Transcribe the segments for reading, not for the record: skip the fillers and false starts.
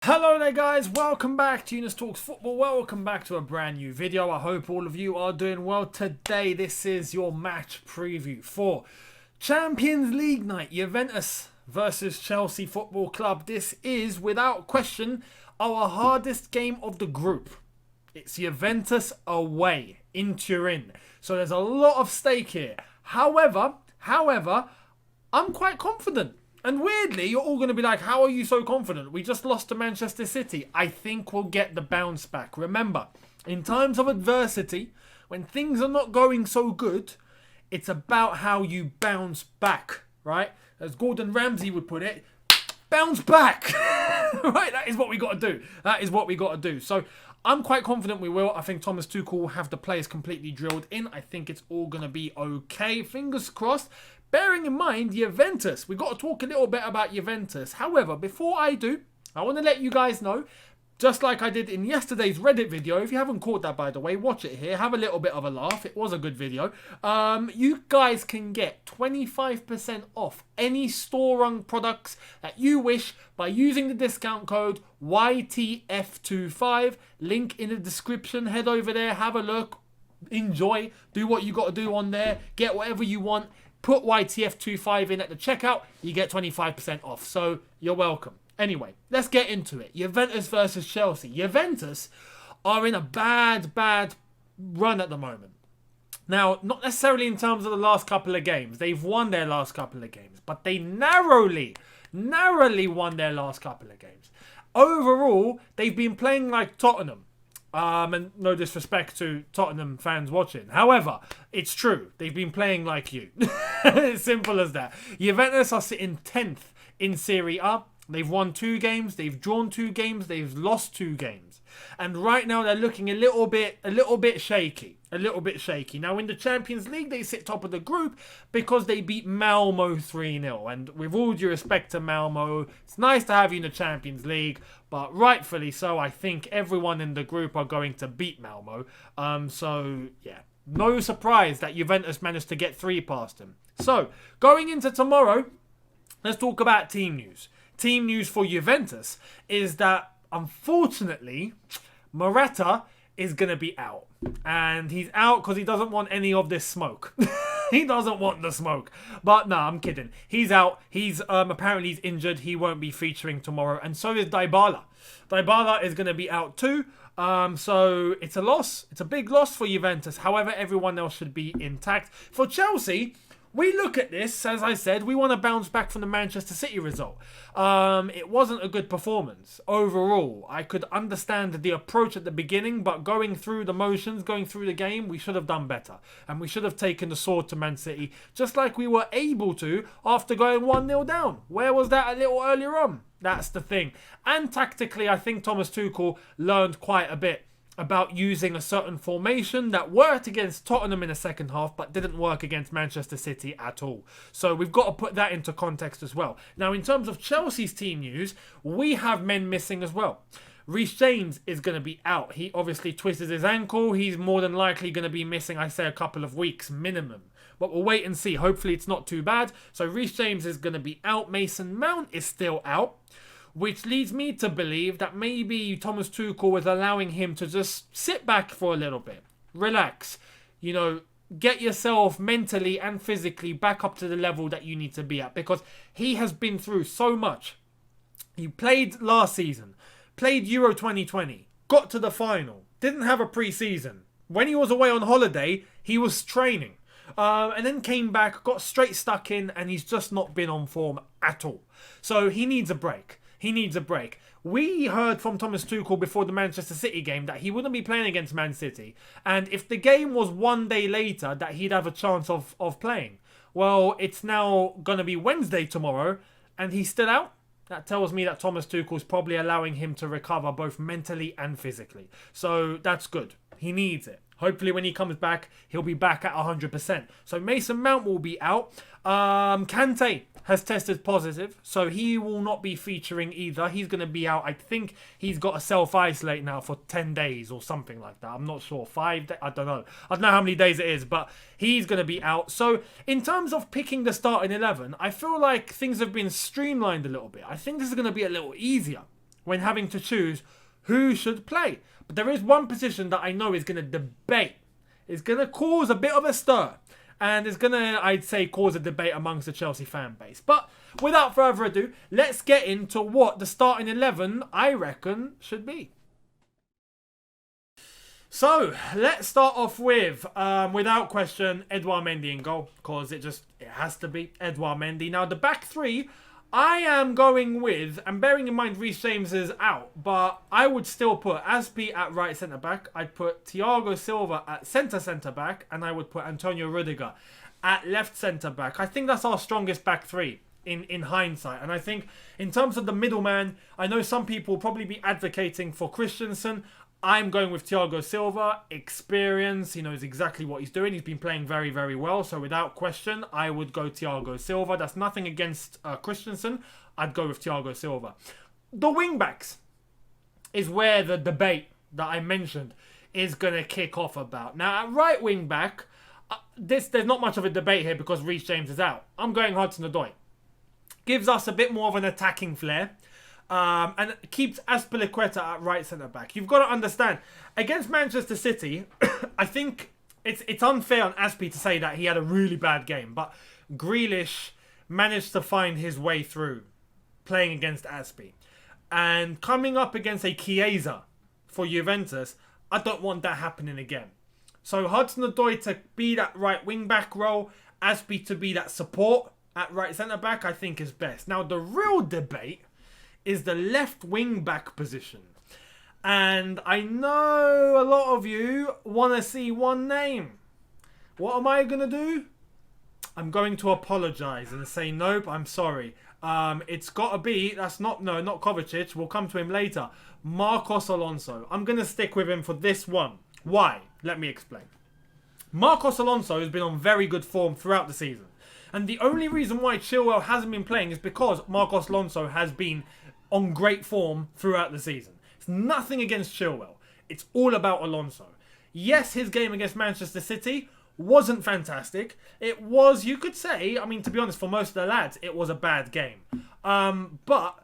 Hello there guys, welcome back to Younes Talks Football, welcome back to a brand new video. I hope all of you are doing well today. This is your match preview for Champions League night, Juventus versus Chelsea Football Club. This is, without question, our hardest game of the group. It's Juventus away in Turin, so there's a lot of stake here. However, I'm quite confident. And weirdly, you're all going to be like, how are you so confident? We just lost to Manchester City. I think we'll get the bounce back. Remember, in times of adversity, when things are not going so good, it's about how you bounce back, right? As Gordon Ramsay would put it, bounce back. Right? That is what we got to do. That is what we got to do. So I'm quite confident we will. I think Thomas Tuchel will have the players completely drilled in. I think it's all going to be okay. Fingers crossed. Bearing in mind, Juventus. We've got to talk a little bit about Juventus. However, before I do, I want to let you guys know, just like I did in yesterday's Reddit video, if you haven't caught that, by the way, watch it here. Have a little bit of a laugh. It was a good video. You guys can get 25% off any store-run products that you wish by using the discount code YTF25. Link in the description. Head over there. Have a look. Enjoy. Do what you got to do on there. Get whatever you want. Put YTF25 in at the checkout, you get 25% off. So you're welcome. Anyway, let's get into it. Juventus versus Chelsea. Juventus are in a bad run at the moment. Now, not necessarily in terms of the last couple of games. They've won their last couple of games, but they narrowly won their last couple of games. Overall, they've been playing like Tottenham. And no disrespect to Tottenham fans watching. However, it's true. They've been playing like you. Simple as that. Juventus are sitting 10th in Serie A. They've won 2 games. They've drawn 2 games. They've lost 2 games. And right now they're looking a little bit shaky. Now in the Champions League, they sit top of the group because they beat Malmo 3-0. And with all due respect to Malmo, it's nice to have you in the Champions League, but rightfully so, I think everyone in the group are going to beat Malmo. So yeah, no surprise that Juventus managed to get 3 past them. So going into tomorrow, let's talk about team news. Team news for Juventus is that, unfortunately, Morata is going to be out. And he's out because he doesn't want any of this smoke. He doesn't want the smoke. But no, I'm kidding. He's out. He's apparently he's injured. He won't be featuring tomorrow. And so is Dybala. Dybala is going to be out too. So it's a loss. It's a big loss for Juventus. However, everyone else should be intact. For Chelsea, we look at this, as I said, we want to bounce back from the Manchester City result. It wasn't a good performance overall. I could understand the approach at the beginning, but going through the motions, going through the game, we should have done better. And we should have taken the sword to Man City, just like we were able to after going 1-0 down. Where was that a little earlier on? That's the thing. And tactically, I think Thomas Tuchel learned quite a bit about using a certain formation that worked against Tottenham in the second half but didn't work against Manchester City at all. So we've got to put that into context as well. Now, in terms of Chelsea's team news, we have men missing as well. Reece James is going to be out. He obviously twisted his ankle. He's more than likely going to be missing, I say, a couple of weeks minimum. But we'll wait and see. Hopefully it's not too bad. So Reece James is going to be out. Mason Mount is still out, which leads me to believe that maybe Thomas Tuchel was allowing him to just sit back for a little bit. Relax. You know, get yourself mentally and physically back up to the level that you need to be at. Because he has been through so much. He played last season. Played Euro 2020. Got to the final. Didn't have a pre-season. When he was away on holiday, he was training. And then came back, got straight stuck in, and he's just not been on form at all. So he needs a break. He needs a break. We heard from Thomas Tuchel before the Manchester City game that he wouldn't be playing against Man City. And if the game was one day later, that he'd have a chance of playing. Well, it's now going to be Wednesday tomorrow, and he's still out. That tells me that Thomas Tuchel's probably allowing him to recover both mentally and physically. So that's good. He needs it. Hopefully when he comes back, he'll be back at 100%. So Mason Mount will be out. Kante has tested positive, so he will not be featuring either. He's going to be out. I think he's got to self-isolate now for 10 days or something like that. I'm not sure. 5 days? I don't know. I don't know how many days it is, but he's going to be out. So in terms of picking the starting 11, I feel like things have been streamlined a little bit. I think this is going to be a little easier. when having to choose who should play. But there is one position that I know is going to debate. It's going to cause a bit of a stir. And it's going to, I'd say, cause a debate amongst the Chelsea fan base. But without further ado, let's get into what the starting 11, I reckon, should be. So, let's start off with, without question, Edouard Mendy in goal. Because it has to be Edouard Mendy. Now, the back three, I am going with, and bearing in mind Reece James is out, but I would still put Aspi at right centre-back. I'd put Thiago Silva at centre-back, and I would put Antonio Rudiger at left centre-back. I think that's our strongest back three in hindsight. And I think in terms of the middleman, I know some people will probably be advocating for Christensen. I'm going with Thiago Silva. Experience, he knows exactly what he's doing. He's been playing very, very well. So without question, I would go Thiago Silva. That's nothing against Christensen. I'd go with Thiago Silva. The wing-backs is where the debate that I mentioned is going to kick off about. Now, at right wing-back, there's not much of a debate here because Reece James is out. I'm going Hudson-Odoi. Gives us a bit more of an attacking flair. And keeps Azpilicueta at right centre-back. You've got to understand, against Manchester City, I think it's unfair on Azpi to say that he had a really bad game. But Grealish managed to find his way through playing against Azpi. And coming up against a Chiesa for Juventus, I don't want that happening again. So Hudson-Odoi to be that right wing-back role, Azpi to be that support at right centre-back, I think is best. Now, the real debate is the left wing back position. And I know a lot of you want to see one name. What am I going to do? I'm going to apologise and say nope, I'm sorry. It's got to be, not Kovacic, we'll come to him later. Marcos Alonso. I'm going to stick with him for this one. Why? Let me explain. Marcos Alonso has been on very good form throughout the season. And the only reason why Chilwell hasn't been playing is because Marcos Alonso has been on great form throughout the season. It's nothing against Chilwell. It's all about Alonso. Yes, his game against Manchester City wasn't fantastic. It was, you could say, I mean, to be honest, for most of the lads, it was a bad game. But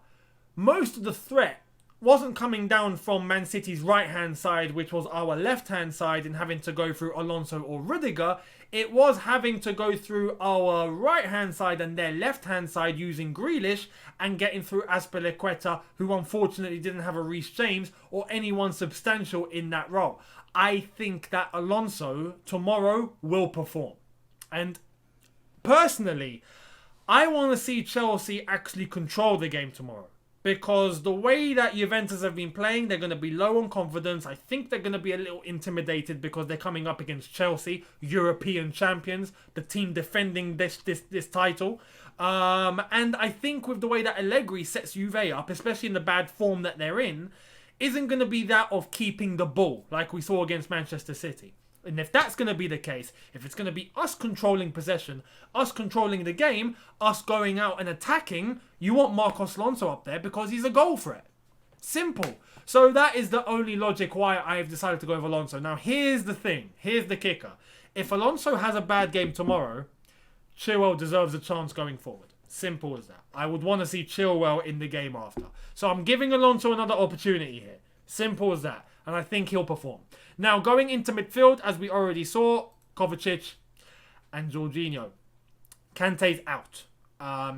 most of the threat wasn't coming down from Man City's right-hand side, which was our left-hand side, and having to go through Alonso or Rudiger. It was having to go through our right-hand side and their left-hand side using Grealish and getting through Azpilicueta, who unfortunately didn't have a Reece James or anyone substantial in that role. I think that Alonso tomorrow will perform. And personally, I want to see Chelsea actually control the game tomorrow. Because the way that Juventus have been playing, they're going to be low on confidence. I think they're going to be a little intimidated because they're coming up against Chelsea, European champions, the team defending this title. And I think with the way that Allegri sets Juve up, especially in the bad form that they're in, isn't going to be that of keeping the ball like we saw against Manchester City. And if that's going to be the case, if it's going to be us controlling possession, us controlling the game, us going out and attacking, you want Marcos Alonso up there because he's a goal threat. Simple. So that is the only logic why I've decided to go with Alonso. Now, here's the thing. Here's the kicker. If Alonso has a bad game tomorrow, Chilwell deserves a chance going forward. Simple as that. I would want to see Chilwell in the game after. So I'm giving Alonso another opportunity here. Simple as that. And I think he'll perform. Now, going into midfield, as we already saw, Kovacic and Jorginho. Kante's out.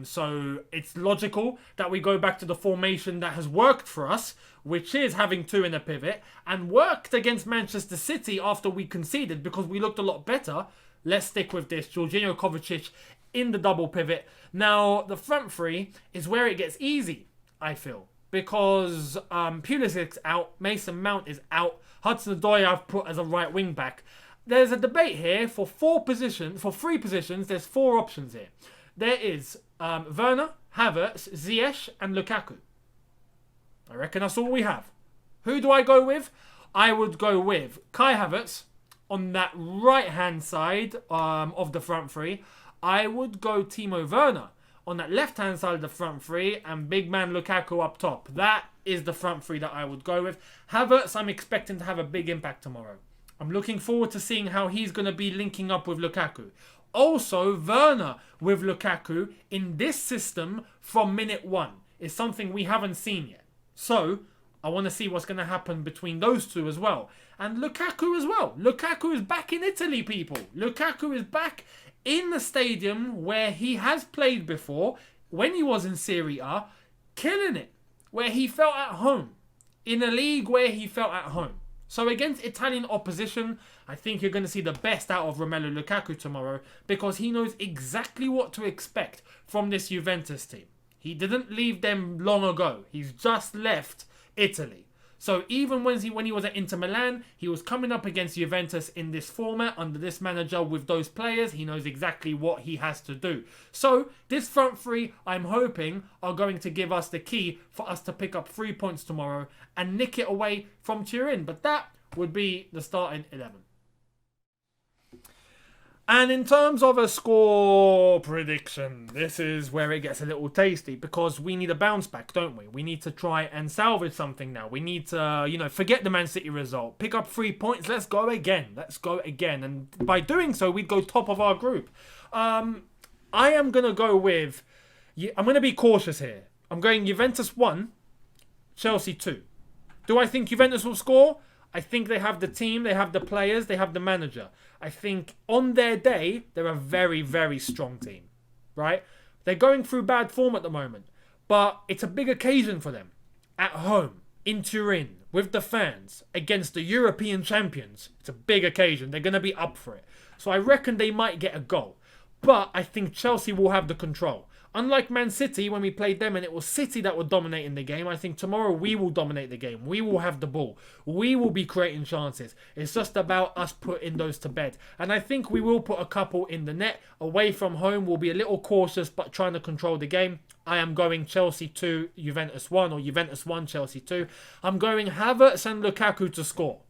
So it's logical that we go back to the formation that has worked for us, which is having two in a pivot, and worked against Manchester City after we conceded because we looked a lot better. Let's stick with this. Jorginho, Kovacic in the double pivot. Now, the front three is where it gets easy, I feel. Because Pulisic's out, Mason Mount is out, Hudson-Odoi I've put as a right wing back. There's a debate here for three positions. There's four options here. There is Werner, Havertz, Ziyech, and Lukaku. I reckon that's all we have. Who do I go with? I would go with Kai Havertz on that right-hand side of the front three. I would go Timo Werner on that left-hand side of the front three, and big man Lukaku up top. That is the front three that I would go with. Havertz, I'm expecting to have a big impact tomorrow. I'm looking forward to seeing how he's going to be linking up with Lukaku. Also, Werner with Lukaku in this system from minute one is something we haven't seen yet. So I want to see what's going to happen between those two as well. And Lukaku as well. Lukaku is back in Italy, people. Lukaku is back in the stadium where he has played before, when he was in Serie A, killing it, where he felt at home, in a league where he felt at home. So against Italian opposition, I think you're going to see the best out of Romelu Lukaku tomorrow, because he knows exactly what to expect from this Juventus team. He didn't leave them long ago. He's just left Italy. So even when he was at Inter Milan, he was coming up against Juventus in this format under this manager with those players. He knows exactly what he has to do. So this front three, I'm hoping, are going to give us the key for us to pick up 3 points tomorrow and nick it away from Turin. But that would be the starting 11. And in terms of a score prediction, this is where it gets a little tasty, because we need a bounce back, don't we? We need to try and salvage something now. We need to, forget the Man City result. Pick up 3 points. Let's go again. And by doing so, we'd go top of our group. I am going to go with... I'm going to be cautious here. I'm going Juventus 1, Chelsea 2. Do I think Juventus will score? I think they have the team, they have the players, they have the manager. I think on their day, they're a very, very strong team, right? They're going through bad form at the moment, but it's a big occasion for them. At home, in Turin, with the fans, against the European champions. It's a big occasion. They're going to be up for it. So I reckon they might get a goal. But I think Chelsea will have the control. Unlike Man City, when we played them and it was City that were dominating the game, I think tomorrow we will dominate the game. We will have the ball. We will be creating chances. It's just about us putting those to bed. And I think we will put a couple in the net. Away from home, we'll be a little cautious, but trying to control the game. I am going Chelsea 2, Juventus 1, or Juventus 1, Chelsea 2. I'm going Havertz and Lukaku to score.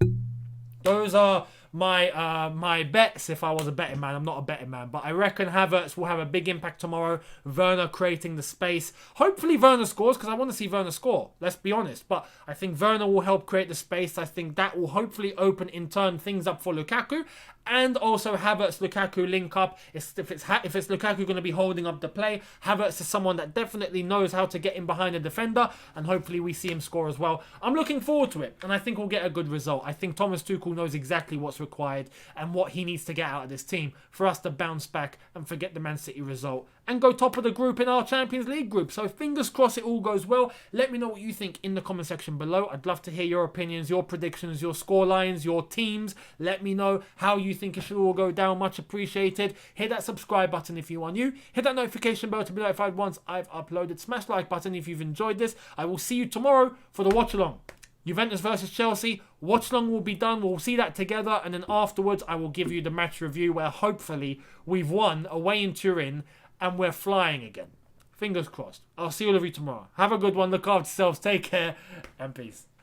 Those are my bets. If I was a betting man, I'm not a betting man, but I reckon Havertz will have a big impact tomorrow. Werner creating the space. Hopefully Werner scores, because I want to see Werner score, let's be honest. But I think Werner will help create the space. I think that will hopefully open in turn things up for Lukaku. And also Havertz, Lukaku link up. If it's Lukaku going to be holding up the play, Havertz is someone that definitely knows how to get in behind a defender, and hopefully we see him score as well. I'm looking forward to it, and I think we'll get a good result. I think Thomas Tuchel knows exactly what's required and what he needs to get out of this team for us to bounce back and forget the Man City result and go top of the group in our Champions League group. So fingers crossed it all goes well. Let me know what you think in the comment section below. I'd love to hear your opinions, your predictions, your score lines, your teams. Let me know how you think it should all go down. Much appreciated. Hit that subscribe button if you are new. Hit that notification bell to be notified once I've uploaded. Smash the like button if you've enjoyed this. I will see you tomorrow for the watch along. Juventus versus Chelsea. Watch along will be done. We'll see that together. And then afterwards, I will give you the match review where hopefully we've won away in Turin and we're flying again. Fingers crossed. I'll see all of you tomorrow. Have a good one. Look after yourselves. Take care and peace.